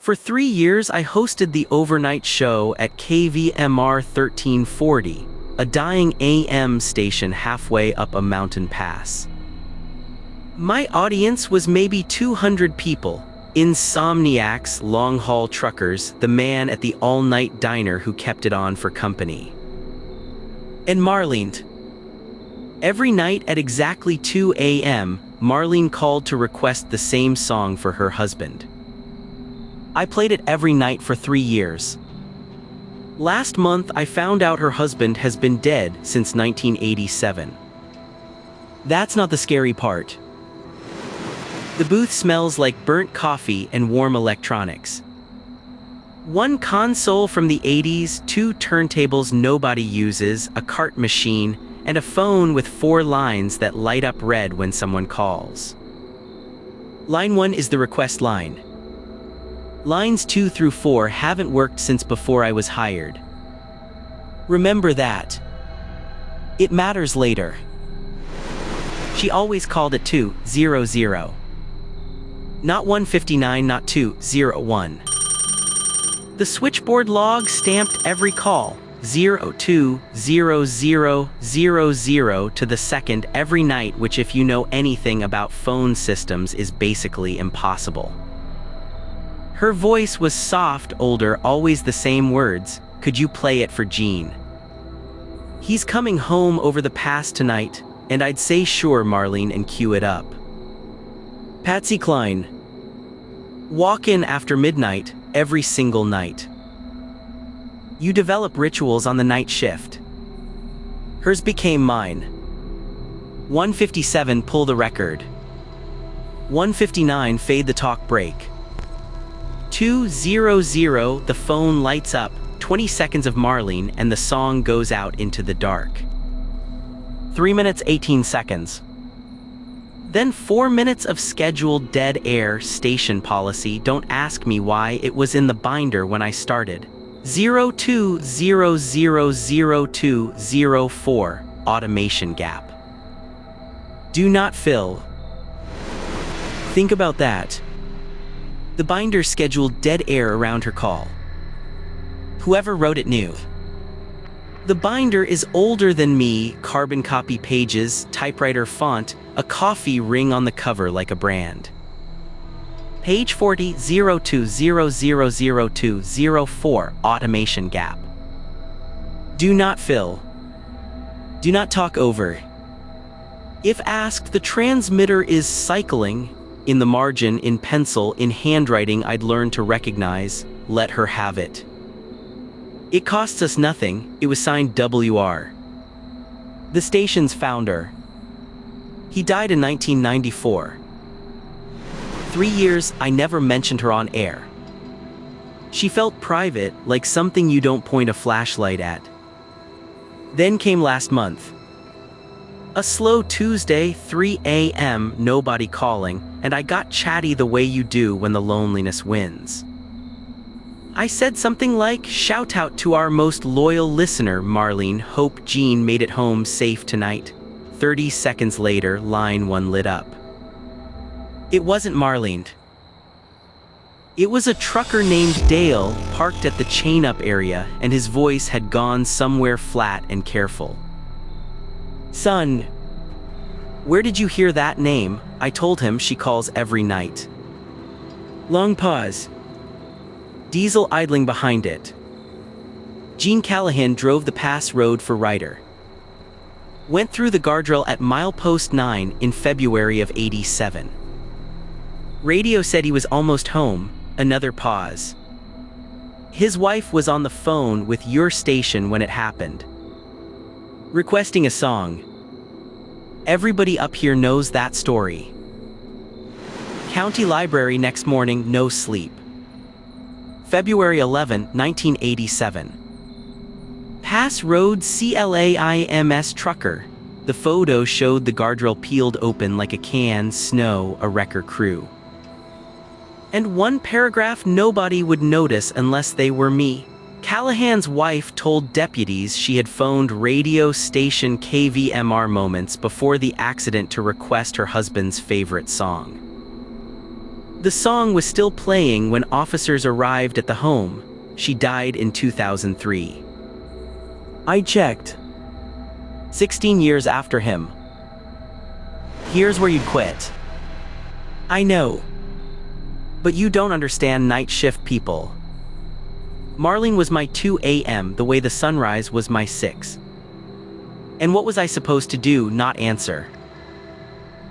For 3 years, I hosted the overnight show at KVMR 1340, a dying AM station halfway up a mountain pass. My audience was maybe 200 people. Insomniacs, long-haul truckers, the man at the all-night diner who kept it on for company. And Marlene. Every night at exactly 2 a.m., Marlene called to request the same song for her husband. I played it every night for 3 years. Last month, I found out her husband has been dead since 1987. That's not the scary part. The booth smells like burnt coffee and warm electronics. One console from the 80s, 2 turntables nobody uses, a cart machine, and a phone with 4 lines that light up red when someone calls. Line 1 is the request line. Lines 2 through 4 haven't worked since before I was hired. Remember that. It matters later. She always called at 200. Not 159, not 201. The switchboard log stamped every call, 020000 to the second every night, which if you know anything about phone systems is basically impossible. Her voice was soft, older, always the same words. Could you play it for Gene? He's coming home over the pass tonight, and I'd say sure, Marlene, and cue it up. Patsy Cline. Walk in after midnight, every single night. You develop rituals on the night shift. Hers became mine. 157, pull the record. 159, fade the talk break. 200, the phone lights up, 20 seconds of Marlene, and the song goes out into the dark. 3 minutes, 18 seconds. Then 4 minutes of scheduled dead air station policy. Don't ask me why, it was in the binder when I started. 02000204, automation gap. Do not fill. Think about that. The binder scheduled dead air around her call. Whoever wrote it knew. The binder is older than me, carbon copy pages, typewriter font, a coffee ring on the cover like a brand. Page 40, 02000204, automation gap. Do not fill. Do not talk over. If asked, the transmitter is cycling. In the margin, in pencil, in handwriting I'd learn to recognize, let her have it. It costs us nothing, it was signed WR. The station's founder. He died in 1994. 3 years, I never mentioned her on air. She felt private, like something you don't point a flashlight at. Then came last month. A slow Tuesday, 3 a.m., nobody calling, and I got chatty the way you do when the loneliness wins. I said something like, shout out to our most loyal listener, Marlene, hope Gene made it home safe tonight. 30 seconds later, line 1 lit up. It wasn't Marlene. It was a trucker named Dale, parked at the chain-up area, and his voice had gone somewhere flat and careful. Son, where did you hear that name? I told him she calls every night. Long pause. Diesel idling behind it. Gene Callahan drove the pass road for Ryder. Went through the guardrail at milepost 9 in February of '87. Radio said he was almost home. Another pause. His wife was on the phone with your station when it happened. Requesting a song. Everybody up here knows that story. County Library next morning, no sleep. February 11, 1987. Pass Road CLAIMS trucker. The photo showed the guardrail peeled open like a can, snow, a wrecker crew. And one paragraph nobody would notice unless they were me. Callahan's wife told deputies she had phoned radio station KVMR moments before the accident to request her husband's favorite song. The song was still playing when officers arrived at the home. She died in 2003. I checked. 16 years after him. Here's where you'd quit. I know. But you don't understand night shift people. Marlene was my 2 a.m. the way the sunrise was my 6. And what was I supposed to do? Not answer.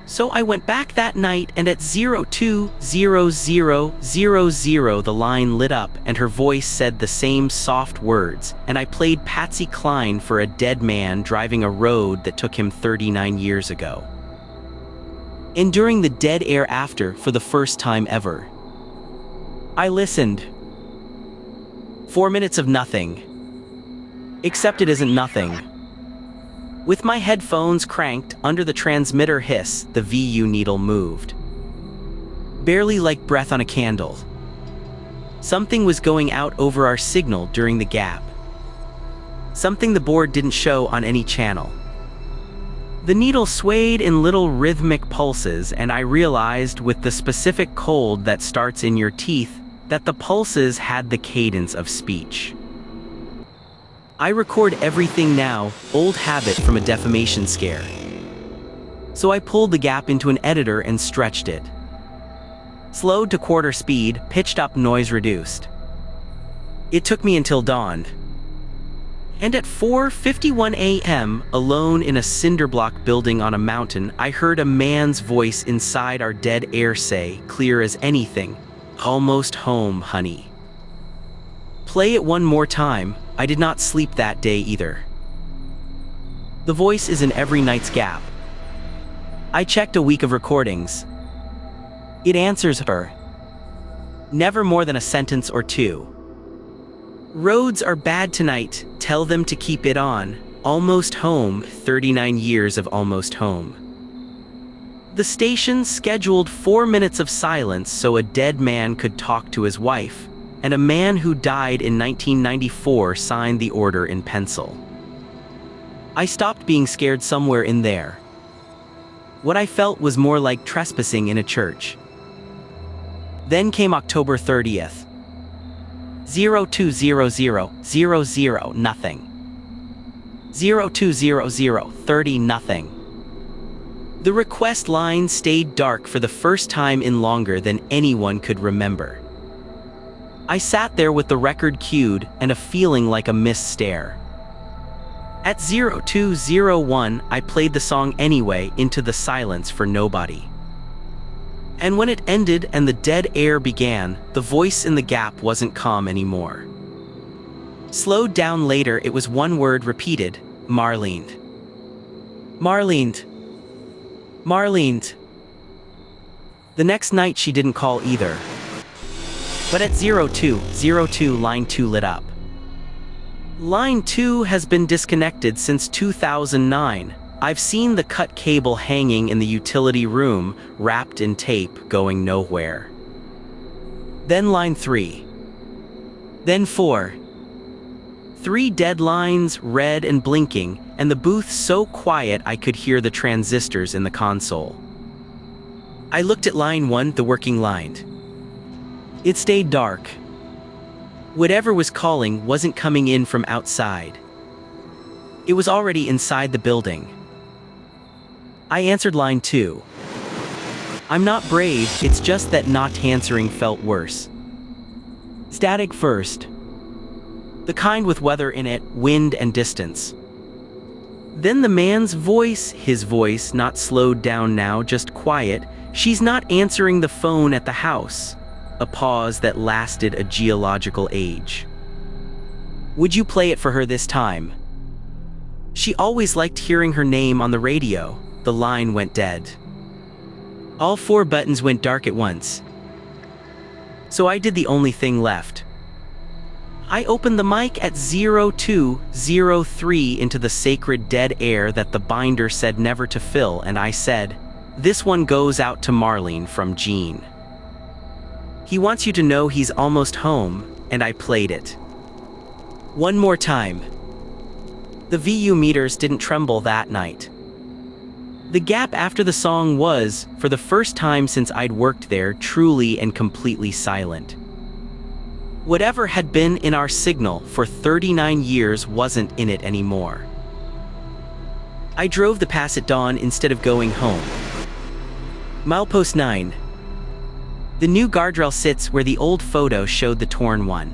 So I went back that night, and at 02:00:00 the line lit up and her voice said the same soft words, and I played Patsy Cline for a dead man driving a road that took him 39 years ago. And during the dead air after, for the first time ever, I listened. 4 minutes of nothing. Except it isn't nothing. With my headphones cranked under the transmitter hiss, the VU needle moved. Barely like breath on a candle. Something was going out over our signal during the gap. Something the board didn't show on any channel. The needle swayed in little rhythmic pulses, and I realized with the specific cold that starts in your teeth that the pulses had the cadence of speech. I record everything now, old habit from a defamation scare. So I pulled the gap into an editor and stretched it. Slowed to quarter speed, pitched up, noise reduced. It took me until dawn. And at 4:51 a.m., alone in a cinder block building on a mountain, I heard a man's voice inside our dead air say, clear as anything, "Almost home, honey." Play it one more time. I did not sleep that day either. The voice is in every night's gap. I checked a week of recordings. It answers her. Never more than a sentence or two. Roads are bad tonight, tell them to keep it on. Almost home, 39 years of almost home. The station scheduled 4 minutes of silence so a dead man could talk to his wife, and a man who died in 1994 signed the order in pencil. I stopped being scared somewhere in there. What I felt was more like trespassing in a church. Then came October 30th. 02:00:00 nothing. 02:00:30 nothing. The request line stayed dark for the first time in longer than anyone could remember. I sat there with the record cued and a feeling like a missed stare. At 02:01, I played the song anyway into the silence for nobody. And when it ended and the dead air began, the voice in the gap wasn't calm anymore. Slowed down later, it was one word repeated, Marlene. Marlene. Marlene. The next night she didn't call either. But at 02:02, line 2 lit up. Line 2 has been disconnected since 2009. I've seen the cut cable hanging in the utility room, wrapped in tape, going nowhere. Then line 3. Then 4. 3 dead lines, red and blinking, and the booth so quiet I could hear the transistors in the console. I looked at line 1, the working line. It stayed dark. Whatever was calling wasn't coming in from outside. It was already inside the building. I answered line 2. I'm not brave, it's just that not answering felt worse. Static first. The kind with weather in it, wind and distance. Then the man's voice, his voice, not slowed down now, just quiet. She's not answering the phone at the house. A pause that lasted a geological age. Would you play it for her this time? She always liked hearing her name on the radio. The line went dead. All 4 buttons went dark at once. So I did the only thing left. I opened the mic at 02:03 into the sacred dead air that the binder said never to fill, and I said, "This one goes out to Marlene from Gene. He wants you to know he's almost home," and I played it. One more time. The VU meters didn't tremble that night. The gap after the song was, for the first time since I'd worked there, truly and completely silent. Whatever had been in our signal for 39 years wasn't in it anymore. I drove the pass at dawn instead of going home. Milepost 9. The new guardrail sits where the old photo showed the torn one.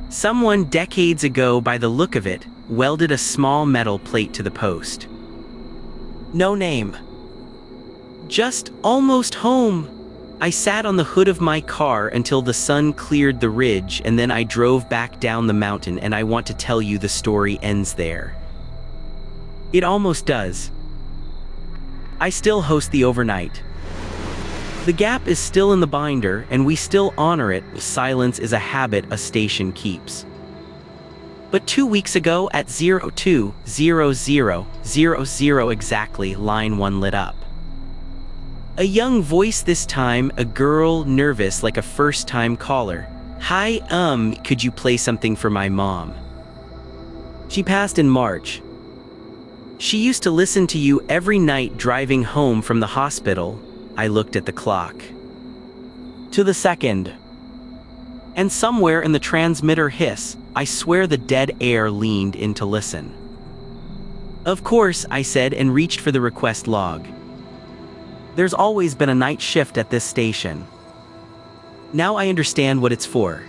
Someone decades ago, by the look of it, welded a small metal plate to the post. No name. Just almost home. I sat on the hood of my car until the sun cleared the ridge, and then I drove back down the mountain, and I want to tell you the story ends there. It almost does. I still host the overnight. The gap is still in the binder, and we still honor it. Silence is a habit a station keeps. But 2 weeks ago at 02:00:00 exactly, line 1 lit up. A young voice this time, a girl, nervous like a first-time caller. Hi, could you play something for my mom? She passed in March. She used to listen to you every night driving home from the hospital. I looked at the clock. To the second. And somewhere in the transmitter hiss, I swear the dead air leaned in to listen. Of course, I said, and reached for the request log. There's always been a night shift at this station. Now I understand what it's for.